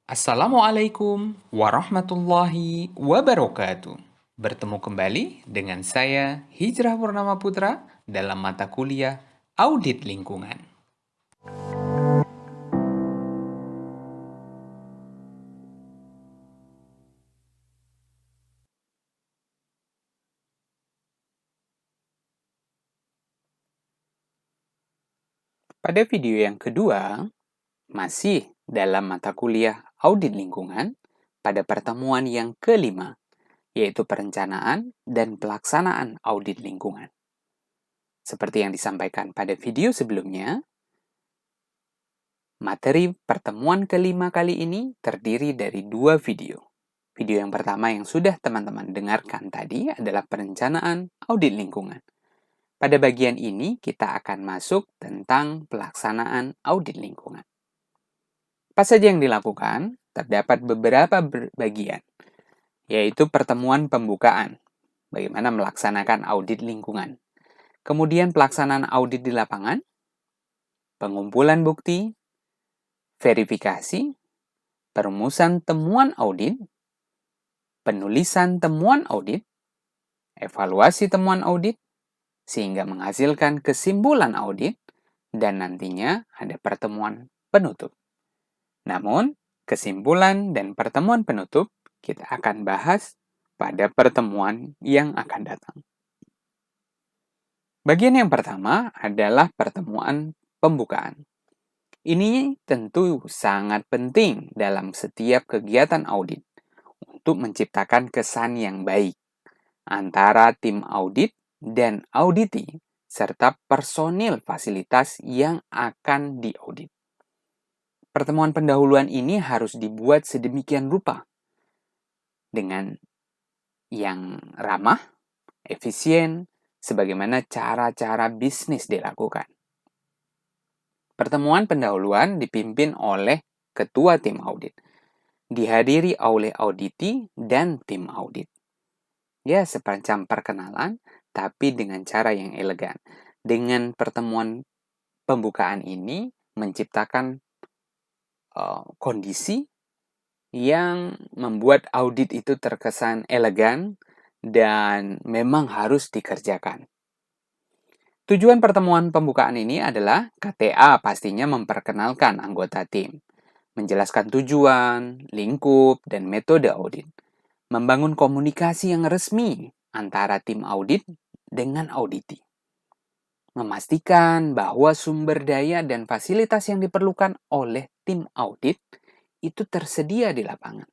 Assalamualaikum warahmatullahi wabarakatuh. Bertemu kembali dengan saya Hijrah Purnama Putra dalam mata kuliah Audit Lingkungan. Pada video yang kedua, masih dalam mata kuliah Audit Lingkungan pada pertemuan yang kelima, yaitu perencanaan dan pelaksanaan audit lingkungan. Seperti yang disampaikan pada video sebelumnya, materi pertemuan kelima kali ini terdiri dari dua video. Video yang pertama yang sudah teman-teman dengarkan tadi adalah perencanaan audit lingkungan. Pada bagian ini kita akan masuk tentang pelaksanaan audit lingkungan. Apa saja yang dilakukan? Terdapat beberapa bagian, yaitu pertemuan pembukaan, bagaimana melaksanakan audit lingkungan. Kemudian pelaksanaan audit di lapangan, pengumpulan bukti, verifikasi, perumusan temuan audit, penulisan temuan audit, evaluasi temuan audit, sehingga menghasilkan kesimpulan audit, dan nantinya ada pertemuan penutup. Namun, kesimpulan dan pertemuan penutup kita akan bahas pada pertemuan yang akan datang. Bagian yang pertama adalah pertemuan pembukaan. Ini tentu sangat penting dalam setiap kegiatan audit untuk menciptakan kesan yang baik antara tim audit dan auditi serta personil fasilitas yang akan diaudit. Pertemuan pendahuluan ini harus dibuat sedemikian rupa dengan yang ramah, efisien, sebagaimana cara-cara bisnis dilakukan. Pertemuan pendahuluan dipimpin oleh ketua tim audit, dihadiri oleh auditi dan tim audit. Ya, semacam perkenalan, tapi dengan cara yang elegan. Dengan pertemuan pembukaan ini menciptakan kondisi yang membuat audit itu terkesan elegan dan memang harus dikerjakan. Tujuan pertemuan pembukaan ini adalah KTA pastinya memperkenalkan anggota tim, menjelaskan tujuan, lingkup, dan metode audit, membangun komunikasi yang resmi antara tim audit dengan auditi, memastikan bahwa sumber daya dan fasilitas yang diperlukan oleh tim audit itu tersedia di lapangan,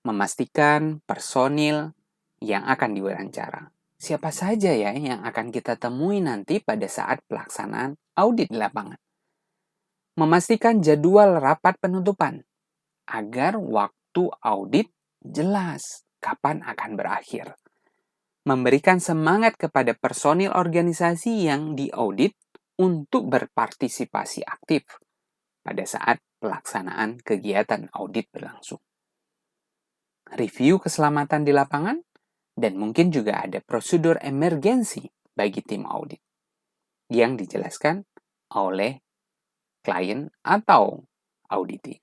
memastikan personil yang akan diwawancara. Siapa saja ya yang akan kita temui nanti pada saat pelaksanaan audit di lapangan. Memastikan jadwal rapat penutupan agar waktu audit jelas kapan akan berakhir. Memberikan semangat kepada personil organisasi yang diaudit untuk berpartisipasi aktif pada saat pelaksanaan kegiatan audit berlangsung. Review keselamatan di lapangan, dan mungkin juga ada prosedur emergensi bagi tim audit yang dijelaskan oleh klien atau auditi.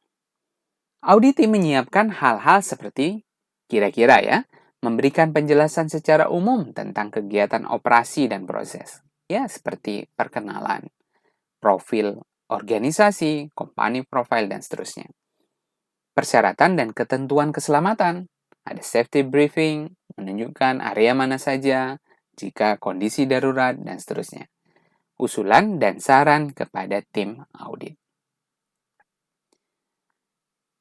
Auditi menyiapkan hal-hal seperti kira-kira ya, memberikan penjelasan secara umum tentang kegiatan operasi dan proses. Ya, seperti perkenalan, profil organisasi, company profile, dan seterusnya. Persyaratan dan ketentuan keselamatan. Ada safety briefing, menunjukkan area mana saja, jika kondisi darurat, dan seterusnya. Usulan dan saran kepada tim audit.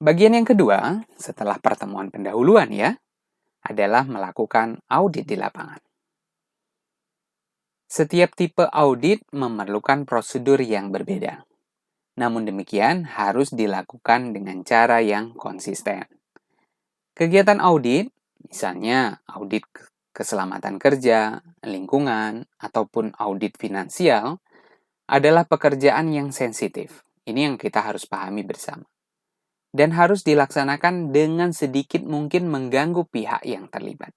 Bagian yang kedua, setelah pertemuan pendahuluan ya, adalah melakukan audit di lapangan. Setiap tipe audit memerlukan prosedur yang berbeda. Namun demikian, harus dilakukan dengan cara yang konsisten. Kegiatan audit, misalnya audit keselamatan kerja, lingkungan, ataupun audit finansial, adalah pekerjaan yang sensitif. Ini yang kita harus pahami bersama. Dan harus dilaksanakan dengan sedikit mungkin mengganggu pihak yang terlibat.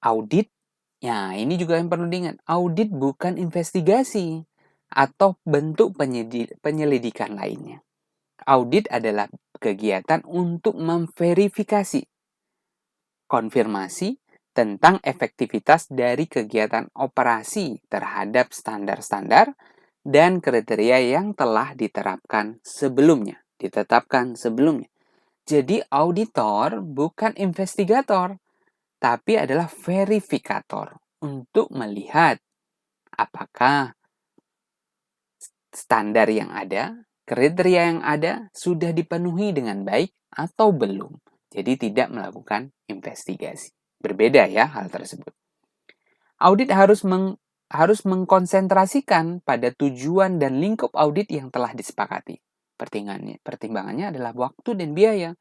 Audit, ya ini juga yang perlu diingat, audit bukan investigasi atau bentuk penyelidikan lainnya. Audit adalah kegiatan untuk memverifikasi, konfirmasi tentang efektivitas dari kegiatan operasi terhadap standar-standar dan kriteria yang telah ditetapkan sebelumnya. Jadi auditor bukan investigator, tapi adalah verifikator untuk melihat apakah standar yang ada, kriteria yang ada sudah dipenuhi dengan baik atau belum. Jadi tidak melakukan investigasi. Berbeda ya hal tersebut. Audit harus mengkonsentrasikan pada tujuan dan lingkup audit yang telah disepakati. Pertimbangannya adalah waktu dan biaya.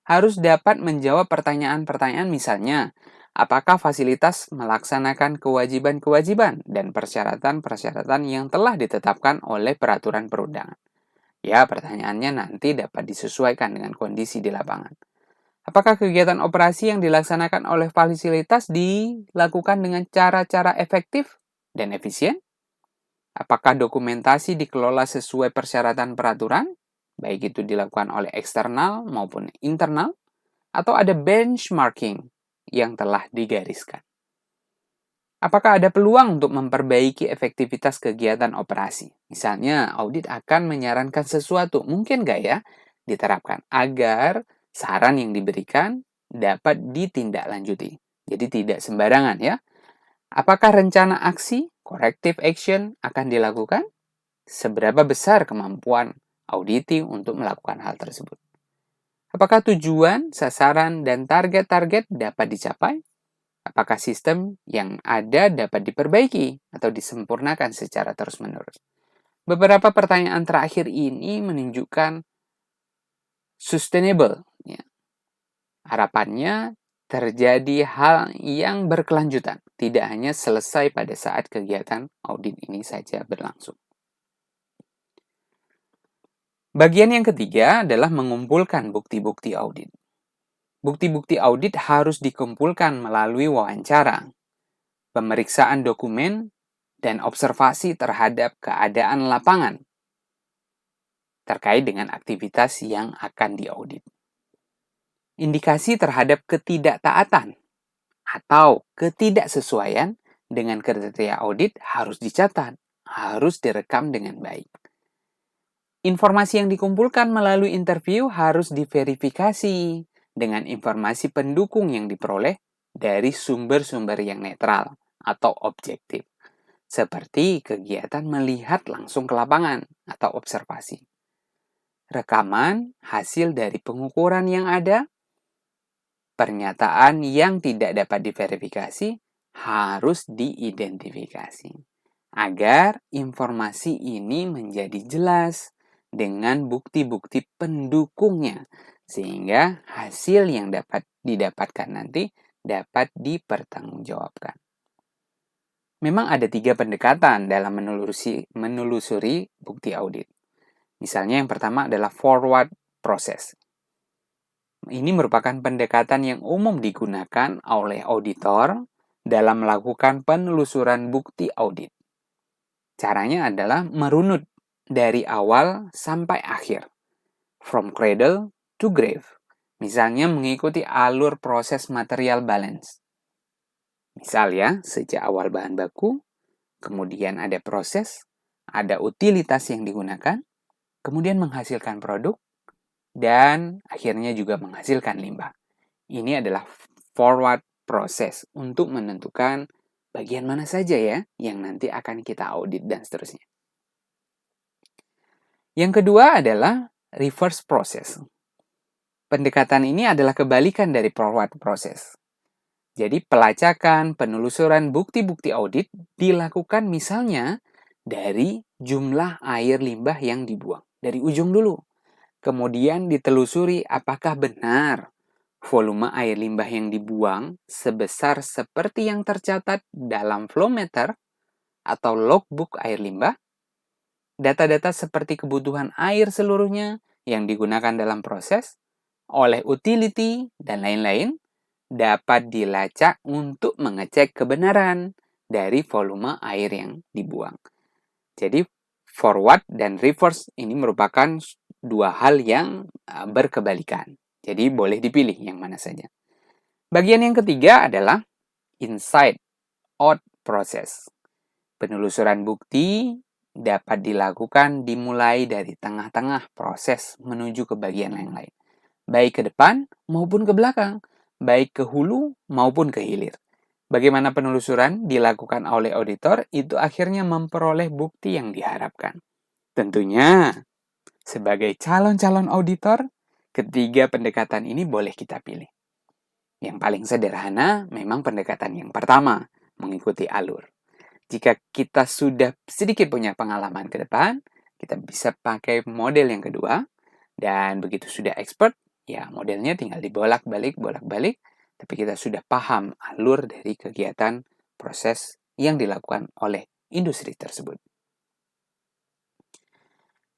Harus dapat menjawab pertanyaan-pertanyaan misalnya, apakah fasilitas melaksanakan kewajiban-kewajiban dan persyaratan-persyaratan yang telah ditetapkan oleh peraturan perundangan. Ya, pertanyaannya nanti dapat disesuaikan dengan kondisi di lapangan. Apakah kegiatan operasi yang dilaksanakan oleh fasilitas dilakukan dengan cara-cara efektif dan efisien? Apakah dokumentasi dikelola sesuai persyaratan peraturan? Baik itu dilakukan oleh eksternal maupun internal? Atau ada benchmarking yang telah digariskan? Apakah ada peluang untuk memperbaiki efektivitas kegiatan operasi? Misalnya, audit akan menyarankan sesuatu, mungkin nggak ya diterapkan agar saran yang diberikan dapat ditindaklanjuti. Jadi tidak sembarangan ya. Apakah rencana aksi, corrective action akan dilakukan? Seberapa besar kemampuan auditing untuk melakukan hal tersebut? Apakah tujuan, sasaran, dan target-target dapat dicapai? Apakah sistem yang ada dapat diperbaiki atau disempurnakan secara terus-menerus? Beberapa pertanyaan terakhir ini menunjukkan sustainable. Ya. Harapannya terjadi hal yang berkelanjutan, tidak hanya selesai pada saat kegiatan audit ini saja berlangsung. Bagian yang ketiga adalah mengumpulkan bukti-bukti audit. Bukti-bukti audit harus dikumpulkan melalui wawancara, pemeriksaan dokumen, dan observasi terhadap keadaan lapangan terkait dengan aktivitas yang akan diaudit. Indikasi terhadap ketidaktaatan atau ketidaksesuaian dengan kriteria audit harus dicatat, harus direkam dengan baik. Informasi yang dikumpulkan melalui interview harus diverifikasi dengan informasi pendukung yang diperoleh dari sumber-sumber yang netral atau objektif, seperti kegiatan melihat langsung ke lapangan atau observasi. Rekaman hasil dari pengukuran yang ada, pernyataan yang tidak dapat diverifikasi harus diidentifikasi agar informasi ini menjadi jelas dengan bukti-bukti pendukungnya sehingga hasil yang dapat didapatkan nanti dapat dipertanggungjawabkan. Memang ada 3 pendekatan dalam menelusuri bukti audit. Misalnya yang pertama adalah forward process. Ini merupakan pendekatan yang umum digunakan oleh auditor dalam melakukan penelusuran bukti audit. Caranya adalah merunut dari awal sampai akhir, from cradle to grave. Misalnya mengikuti alur proses material balance. Misal ya, sejak awal bahan baku, kemudian ada proses, ada utilitas yang digunakan, kemudian menghasilkan produk, dan akhirnya juga menghasilkan limbah. Ini adalah forward process untuk menentukan bagian mana saja ya yang nanti akan kita audit dan seterusnya. Yang kedua adalah reverse process. Pendekatan ini adalah kebalikan dari forward process. Jadi pelacakan, penelusuran bukti-bukti audit dilakukan misalnya dari jumlah air limbah yang dibuang. Dari ujung dulu. Kemudian ditelusuri apakah benar volume air limbah yang dibuang sebesar seperti yang tercatat dalam flowmeter atau logbook air limbah. Data-data seperti kebutuhan air seluruhnya yang digunakan dalam proses oleh utility dan lain-lain dapat dilacak untuk mengecek kebenaran dari volume air yang dibuang. Jadi forward dan reverse ini merupakan dua hal yang berkebalikan. Jadi boleh dipilih yang mana saja. Bagian yang ketiga adalah inside-out process. Penelusuran bukti dapat dilakukan dimulai dari tengah-tengah proses menuju ke bagian yang lain. Baik ke depan maupun ke belakang, baik ke hulu maupun ke hilir. Bagaimana penelusuran dilakukan oleh auditor itu akhirnya memperoleh bukti yang diharapkan. Tentunya, sebagai calon-calon auditor, ketiga pendekatan ini boleh kita pilih. Yang paling sederhana memang pendekatan yang pertama, mengikuti alur. Jika kita sudah sedikit punya pengalaman ke depan, kita bisa pakai model yang kedua. Dan begitu sudah expert, ya modelnya tinggal dibolak-balik, tapi kita sudah paham alur dari kegiatan proses yang dilakukan oleh industri tersebut.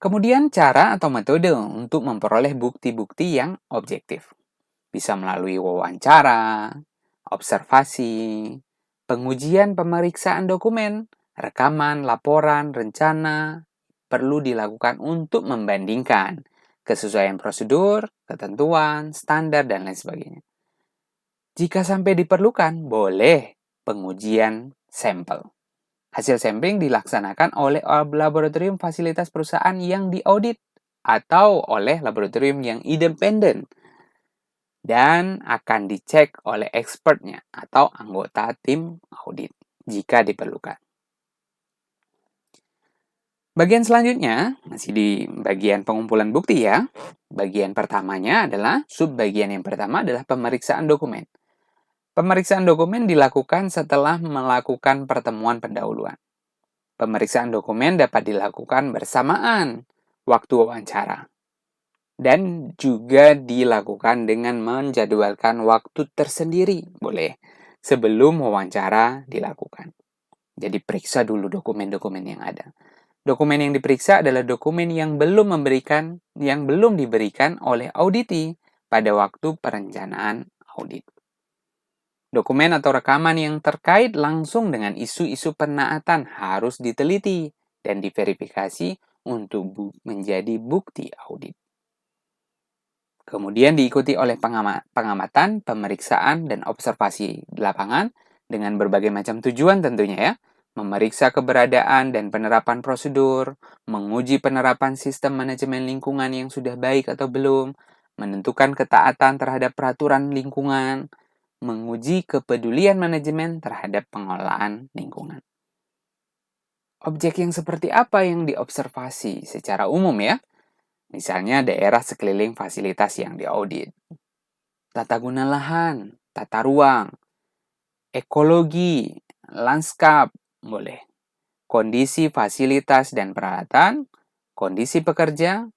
Kemudian cara atau metode untuk memperoleh bukti-bukti yang objektif. Bisa melalui wawancara, observasi, pengujian pemeriksaan dokumen, rekaman, laporan, rencana, perlu dilakukan untuk membandingkan kesesuaian prosedur, ketentuan, standar, dan lain sebagainya. Jika sampai diperlukan, boleh pengujian sampel. Hasil sampling dilaksanakan oleh laboratorium fasilitas perusahaan yang diaudit atau oleh laboratorium yang independen dan akan dicek oleh expertnya atau anggota tim audit jika diperlukan. Bagian selanjutnya, masih di bagian pengumpulan bukti ya. Bagian pertamanya adalah, subbagian yang pertama adalah pemeriksaan dokumen. Pemeriksaan dokumen dilakukan setelah melakukan pertemuan pendahuluan. Pemeriksaan dokumen dapat dilakukan bersamaan waktu wawancara. Dan juga dilakukan dengan menjadwalkan waktu tersendiri, boleh, sebelum wawancara dilakukan. Jadi periksa dulu dokumen-dokumen yang ada. Dokumen yang diperiksa adalah dokumen yang belum diberikan oleh auditi pada waktu perencanaan audit. Dokumen atau rekaman yang terkait langsung dengan isu-isu penaatan harus diteliti dan diverifikasi untuk menjadi bukti audit. Kemudian diikuti oleh pengamatan, pemeriksaan, dan observasi di lapangan dengan berbagai macam tujuan tentunya ya. Memeriksa keberadaan dan penerapan prosedur, menguji penerapan sistem manajemen lingkungan yang sudah baik atau belum, menentukan ketaatan terhadap peraturan lingkungan, menguji kepedulian manajemen terhadap pengelolaan lingkungan. Objek yang seperti apa yang diobservasi secara umum ya? Misalnya daerah sekeliling fasilitas yang diaudit. Tata guna lahan, tata ruang, ekologi, lanskap, boleh. Kondisi fasilitas dan peralatan, kondisi pekerja,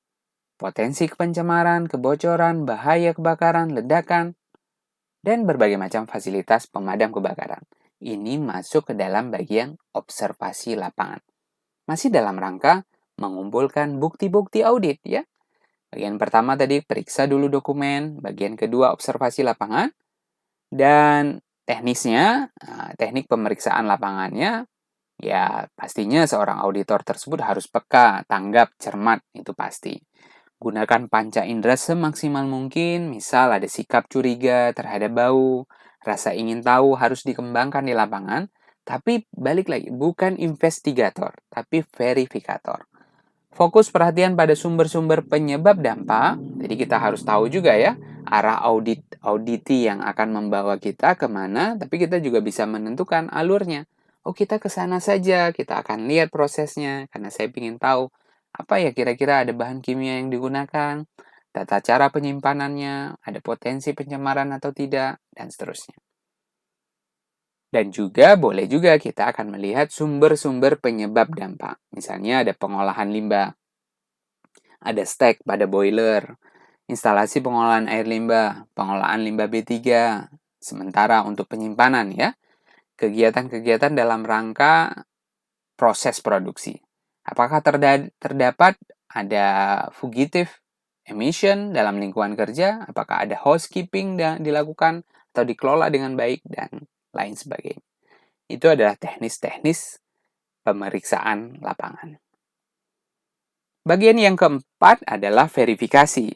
potensi pencemaran, kebocoran, bahaya kebakaran, ledakan, dan berbagai macam fasilitas pemadam kebakaran. Ini masuk ke dalam bagian observasi lapangan. Masih dalam rangka mengumpulkan bukti-bukti audit ya. Bagian pertama tadi periksa dulu dokumen, bagian kedua observasi lapangan, dan teknisnya, teknik pemeriksaan lapangannya, ya pastinya seorang auditor tersebut harus peka, tanggap, cermat, itu pasti. Gunakan panca indera semaksimal mungkin, misal ada sikap curiga terhadap bau, rasa ingin tahu harus dikembangkan di lapangan, tapi balik lagi, bukan investigator, tapi verifikator. Fokus perhatian pada sumber-sumber penyebab dampak, jadi kita harus tahu juga ya, arah auditi yang akan membawa kita kemana, tapi kita juga bisa menentukan alurnya. Oh kita ke sana saja, kita akan lihat prosesnya, karena saya ingin tahu, apa ya kira-kira ada bahan kimia yang digunakan, tata cara penyimpanannya, ada potensi pencemaran atau tidak, dan seterusnya. Dan juga boleh juga kita akan melihat sumber-sumber penyebab dampak. Misalnya ada pengolahan limbah, ada stek pada boiler, instalasi pengolahan air limbah, pengolahan limbah B3, sementara untuk penyimpanan ya, kegiatan-kegiatan dalam rangka proses produksi. Apakah terdapat ada fugitive emission dalam lingkungan kerja, apakah ada housekeeping dilakukan atau dikelola dengan baik, dan lain sebagainya. Itu adalah teknis-teknis pemeriksaan lapangan. Bagian yang keempat adalah verifikasi.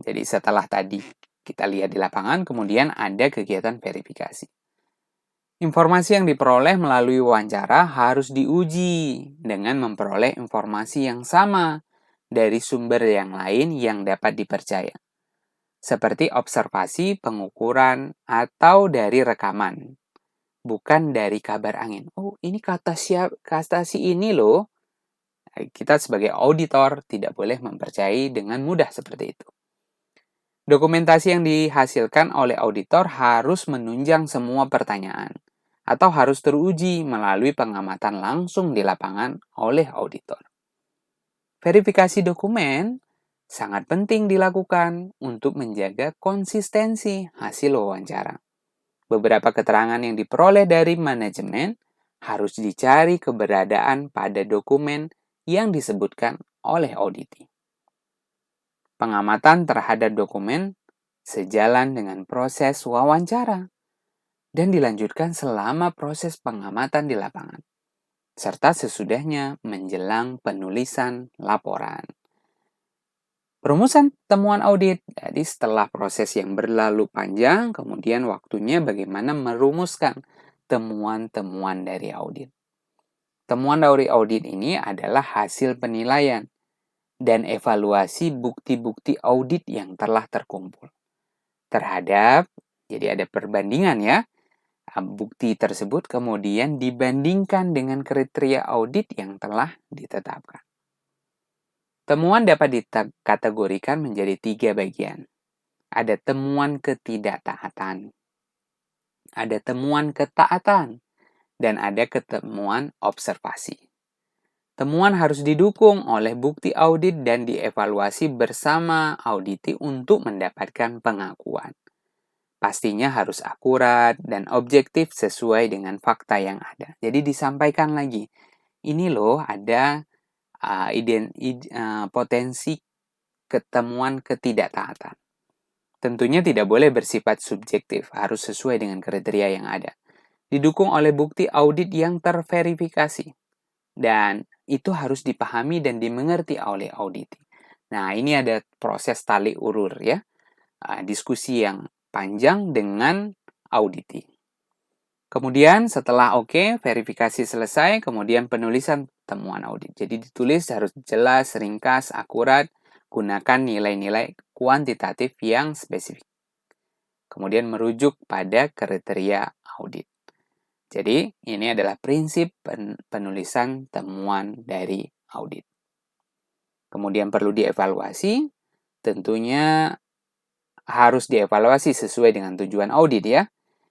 Jadi setelah tadi kita lihat di lapangan, kemudian ada kegiatan verifikasi. Informasi yang diperoleh melalui wawancara harus diuji dengan memperoleh informasi yang sama dari sumber yang lain yang dapat dipercaya, seperti observasi, pengukuran, atau dari rekaman, bukan dari kabar angin. Oh, ini kata si ini loh. Kita sebagai auditor tidak boleh mempercayai dengan mudah seperti itu. Dokumentasi yang dihasilkan oleh auditor harus menunjang semua pertanyaan atau harus teruji melalui pengamatan langsung di lapangan oleh auditor. Verifikasi dokumen sangat penting dilakukan untuk menjaga konsistensi hasil wawancara. Beberapa keterangan yang diperoleh dari manajemen harus dicari keberadaan pada dokumen yang disebutkan oleh auditi. Pengamatan terhadap dokumen sejalan dengan proses wawancara dan dilanjutkan selama proses pengamatan di lapangan, serta sesudahnya menjelang penulisan laporan. Perumusan temuan audit, jadi setelah proses yang berlalu panjang, kemudian waktunya bagaimana merumuskan temuan-temuan dari audit. Temuan dari audit ini adalah hasil penilaian dan evaluasi bukti-bukti audit yang telah terkumpul. Terhadap, jadi ada perbandingan ya, bukti tersebut kemudian dibandingkan dengan kriteria audit yang telah ditetapkan. Temuan dapat dikategorikan menjadi 3 bagian. Ada temuan ketidaktaatan, ada temuan ketaatan, dan ada ketemuan observasi. Temuan harus didukung oleh bukti audit dan dievaluasi bersama auditi untuk mendapatkan pengakuan. Pastinya harus akurat dan objektif sesuai dengan fakta yang ada. Jadi disampaikan lagi, ini loh ada potensi ketemuan ketidaktaatan. Tentunya tidak boleh bersifat subjektif, harus sesuai dengan kriteria yang ada. Didukung oleh bukti audit yang terverifikasi. Dan itu harus dipahami dan dimengerti oleh auditi. Nah, ini ada proses tali urur ya. Diskusi yang panjang dengan auditi. Kemudian setelah verifikasi selesai, kemudian penulisan temuan audit. Jadi ditulis harus jelas, ringkas, akurat, gunakan nilai-nilai kuantitatif yang spesifik. Kemudian merujuk pada kriteria audit. Jadi ini adalah prinsip penulisan temuan dari audit. Kemudian perlu dievaluasi, tentunya harus dievaluasi sesuai dengan tujuan audit ya.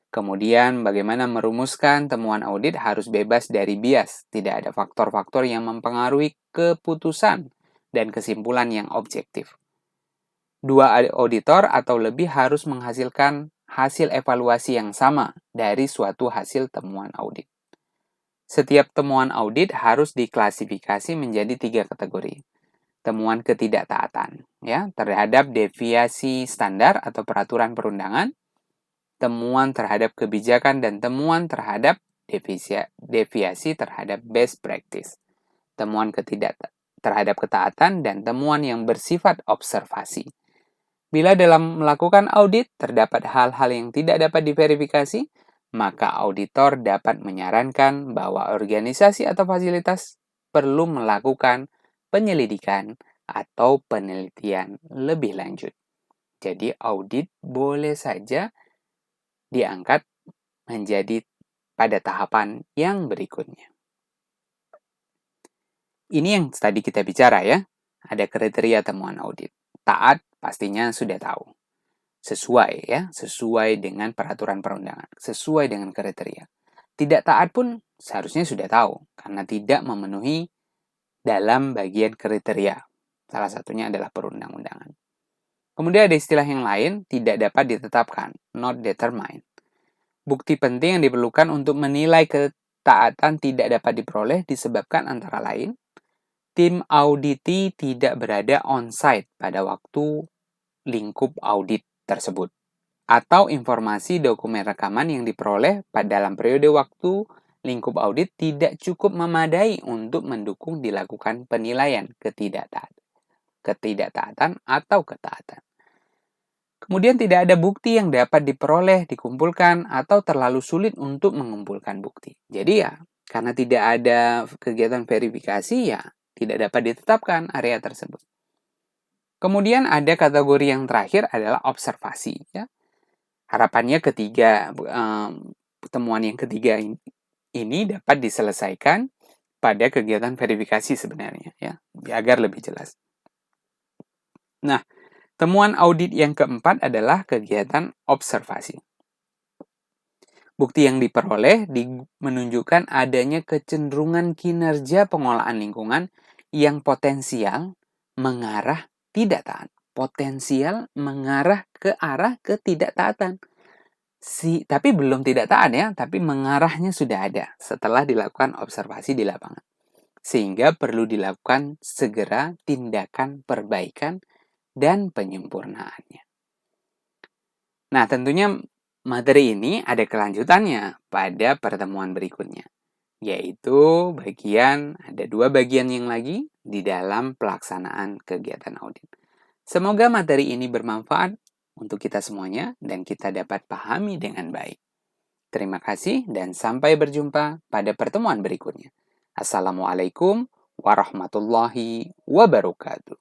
Kemudian bagaimana merumuskan temuan audit harus bebas dari bias. Tidak ada faktor-faktor yang mempengaruhi keputusan dan kesimpulan yang objektif. Dua auditor atau lebih harus menghasilkan hasil evaluasi yang sama dari suatu hasil temuan audit. Setiap temuan audit harus diklasifikasi menjadi 3 kategori. Temuan ketidaktaatan ya, terhadap deviasi standar atau peraturan perundangan, temuan terhadap kebijakan, dan temuan terhadap deviasi terhadap best practice. Temuan terhadap ketaatan dan temuan yang bersifat observasi. Bila dalam melakukan audit terdapat hal-hal yang tidak dapat diverifikasi, maka auditor dapat menyarankan bahwa organisasi atau fasilitas perlu melakukan penyelidikan atau penelitian lebih lanjut. Jadi audit boleh saja diangkat menjadi pada tahapan yang berikutnya. Ini yang tadi kita bicara ya, ada kriteria temuan audit. Taat pastinya sudah tahu. Sesuai dengan peraturan perundangan, sesuai dengan kriteria. Tidak taat pun seharusnya sudah tahu, karena tidak memenuhi dalam bagian kriteria. Salah satunya adalah perundang-undangan. Kemudian ada istilah yang lain, tidak dapat ditetapkan, not determined. Bukti penting yang diperlukan untuk menilai ketaatan tidak dapat diperoleh disebabkan antara lain, tim auditi tidak berada on-site pada waktu lingkup audit tersebut, atau informasi dokumen rekaman yang diperoleh pada dalam periode waktu lingkup audit tidak cukup memadai untuk mendukung dilakukan penilaian ketidaktaatan atau ketaatan. Kemudian tidak ada bukti yang dapat diperoleh, dikumpulkan, atau terlalu sulit untuk mengumpulkan bukti. Jadi ya, karena tidak ada kegiatan verifikasi, ya tidak dapat ditetapkan area tersebut. Kemudian ada kategori yang terakhir adalah observasi. Ya. Harapannya pertemuan yang ketiga ini dapat diselesaikan pada kegiatan verifikasi sebenarnya, ya, agar lebih jelas. Nah, temuan audit yang keempat adalah kegiatan observasi. Bukti yang diperoleh menunjukkan adanya kecenderungan kinerja pengolahan lingkungan yang potensial mengarah tidak taat. Potensial mengarah ke arah ketidaktaatan. Tapi belum tidak taat ya, tapi mengarahnya sudah ada setelah dilakukan observasi di lapangan. Sehingga perlu dilakukan segera tindakan perbaikan dan penyempurnaannya. Nah, tentunya materi ini ada kelanjutannya pada pertemuan berikutnya, yaitu ada 2 bagian yang lagi di dalam pelaksanaan kegiatan audit. Semoga materi ini bermanfaat untuk kita semuanya dan kita dapat pahami dengan baik. Terima kasih dan sampai berjumpa pada pertemuan berikutnya. Assalamualaikum warahmatullahi wabarakatuh.